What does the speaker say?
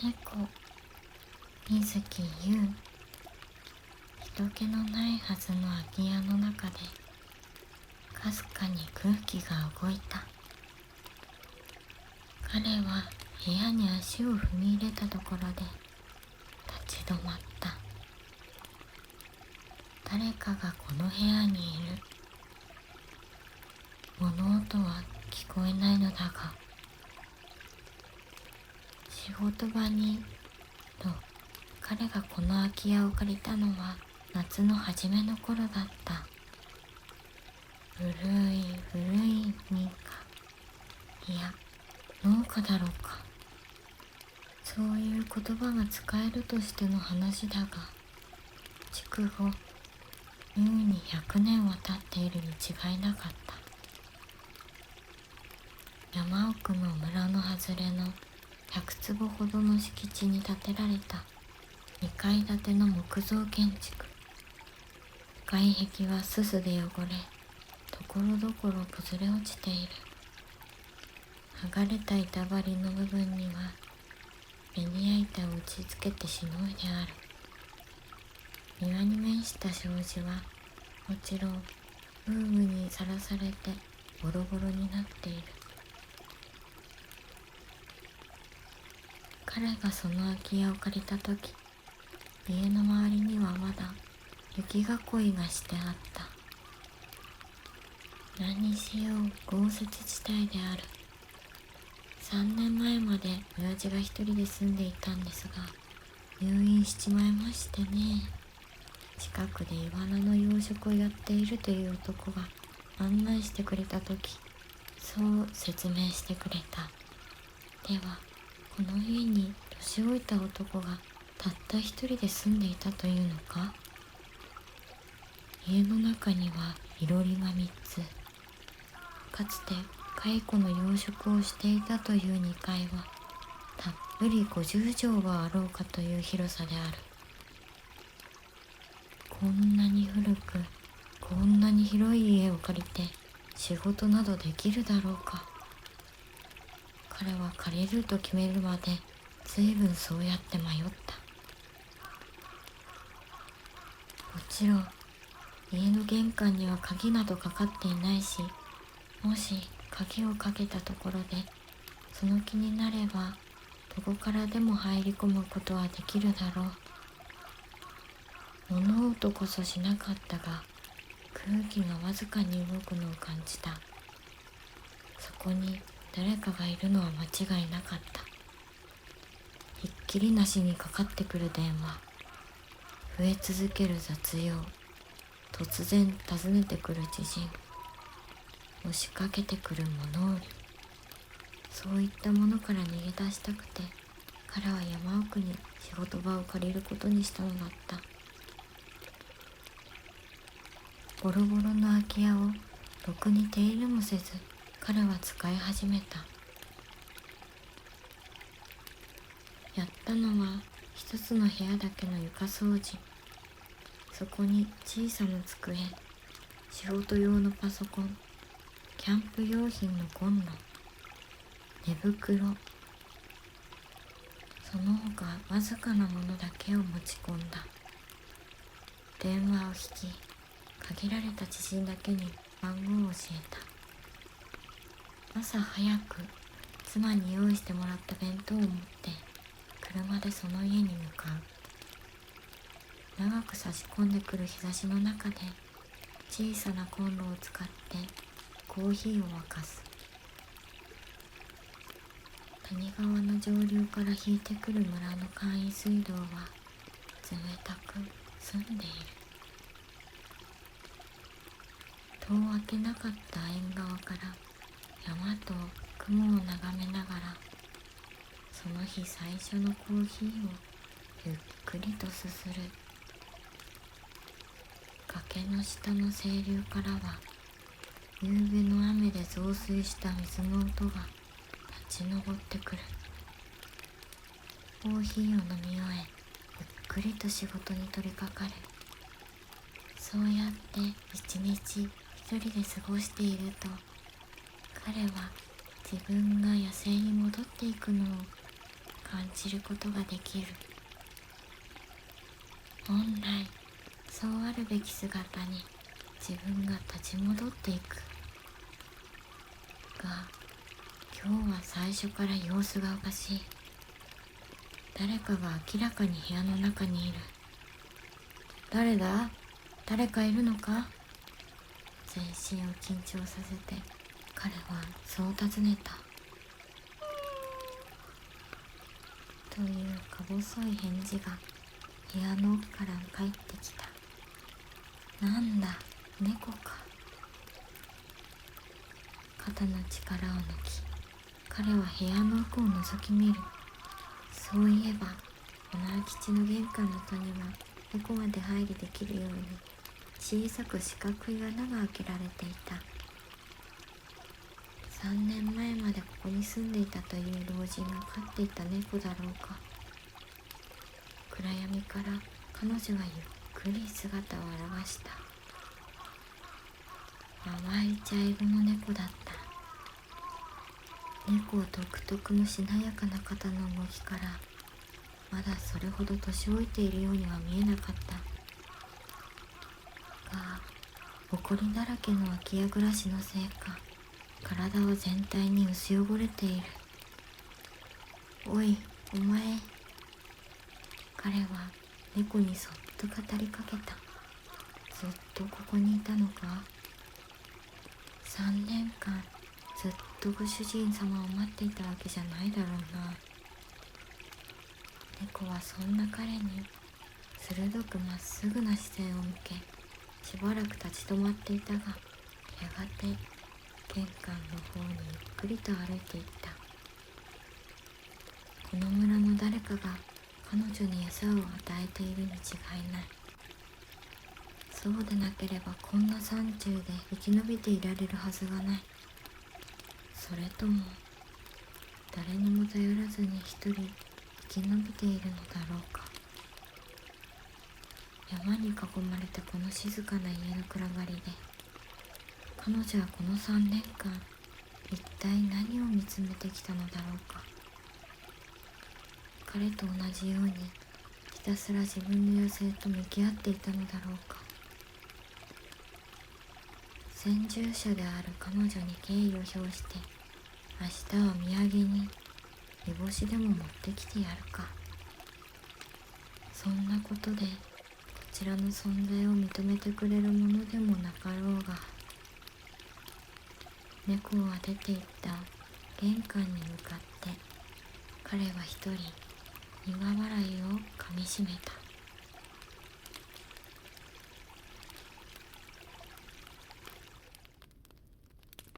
猫水木優。人気のないはずの空き家の中でかすかに空気が動いた。彼は部屋に足を踏み入れたところで立ち止まった。誰かがこの部屋にいる。物音は聞こえないのだが、仕事場にと彼がこの空き家を借りたのは夏の初めの頃だった。古い民家、いや農家だろうか。そういう言葉が使えるとしての話だが、築後優に100年は経っているに違いなかった。山奥の村の外れの100坪ほどの敷地に建てられた2階建ての木造建築。外壁はすすで汚れ、ところどころ崩れ落ちている。剥がれた板張りの部分にはベニヤ板を打ち付けてしのいである。庭に面した障子はもちろん風雨にさらされてボロボロになっている。彼がその空き家を借りたとき、家の周りにはまだ雪囲いがしてあった。何にしよう豪雪地帯である。3年前まで親父が一人で住んでいたんですが、入院しちまいましてね。近くでイワナの養殖をやっているという男が案内してくれたとき、そう説明してくれた。では、この家に年老いた男がたった一人で住んでいたというのか。家の中にはいろりが3つ。かつて蚕の養殖をしていたという2階はたっぷり50畳はあろうかという広さである。こんなに古く、こんなに広い家を借りて仕事などできるだろうか。彼は借りると決めるまで随分そうやって迷った。もちろん家の玄関には鍵などかかっていないし、もし鍵をかけたところでその気になればどこからでも入り込むことはできるだろう。物音こそしなかったが、空気がわずかに動くのを感じた。そこに誰かがいるのは間違いなかった。ひっきりなしにかかってくる電話、増え続ける雑用、突然訪ねてくる知人、押しかけてくる物売り。そういったものから逃げ出したくて、彼は山奥に仕事場を借りることにしたのだった。ボロボロの空き家をろくに手入れもせず、彼は使い始めた。やったのは一つの部屋だけの床掃除。そこに小さな机、仕事用のパソコン、キャンプ用品のコンロ、寝袋、その他わずかなものだけを持ち込んだ。電話を引き、限られた知人だけに番号を教えた。朝早く妻に用意してもらった弁当を持って車でその家に向かう。長く差し込んでくる日差しの中で小さなコンロを使ってコーヒーを沸かす。谷川の上流から引いてくる村の簡易水道は冷たく澄んでいる。戸を開けなかった縁側から山と雲を眺めながら、その日最初のコーヒーをゆっくりとすする。崖の下の清流からは夕べの雨で増水した水の音が立ち上ってくる。コーヒーを飲み終え、ゆっくりと仕事に取り掛かる。そうやって一日一人で過ごしていると、彼は自分が野生に戻っていくのを感じることができる。本来そうあるべき姿に自分が立ち戻っていくが、今日は最初から様子がおかしい。誰かが明らかに部屋の中にいる。誰だ？誰かいるのか？全身を緊張させて彼はそう尋ねた。というか細い返事が部屋の奥から返ってきた。なんだ、猫か。肩の力を抜き、彼は部屋の奥を覗き見る。そういえば、この空き地の玄関の戸には猫まで入りできるように小さく四角い穴が開けられていた。3年前までここに住んでいたという老人が飼っていた猫だろうか。暗闇から彼女はゆっくり姿を現した。淡い茶色の猫だった。猫独特のしなやかな肩の動きからまだそれほど年老いているようには見えなかったが、埃だらけの空き家暮らしのせいか体は全体に薄汚れている。おい、お前。彼は猫にそっと語りかけた。ずっとここにいたのか？3年間ずっとご主人様を待っていたわけじゃないだろうな。猫はそんな彼に鋭くまっすぐな視線を向け、しばらく立ち止まっていたが、やがて玄関の方にゆっくりと歩いていった。この村の誰かが彼女に餌を与えているに違いない。そうでなければこんな山中で生き延びていられるはずがない。それとも誰にも頼らずに一人生き延びているのだろうか。山に囲まれたこの静かな家の暗がりで、彼女はこの3年間一体何を見つめてきたのだろうか。彼と同じようにひたすら自分の野生と向き合っていたのだろうか。先住者である彼女に敬意を表して明日は土産に煮干しでも持ってきてやるか。そんなことでこちらの存在を認めてくれるものでもなかろうが。猫は出て行った玄関に向かって彼は一人苦笑いをかみしめた。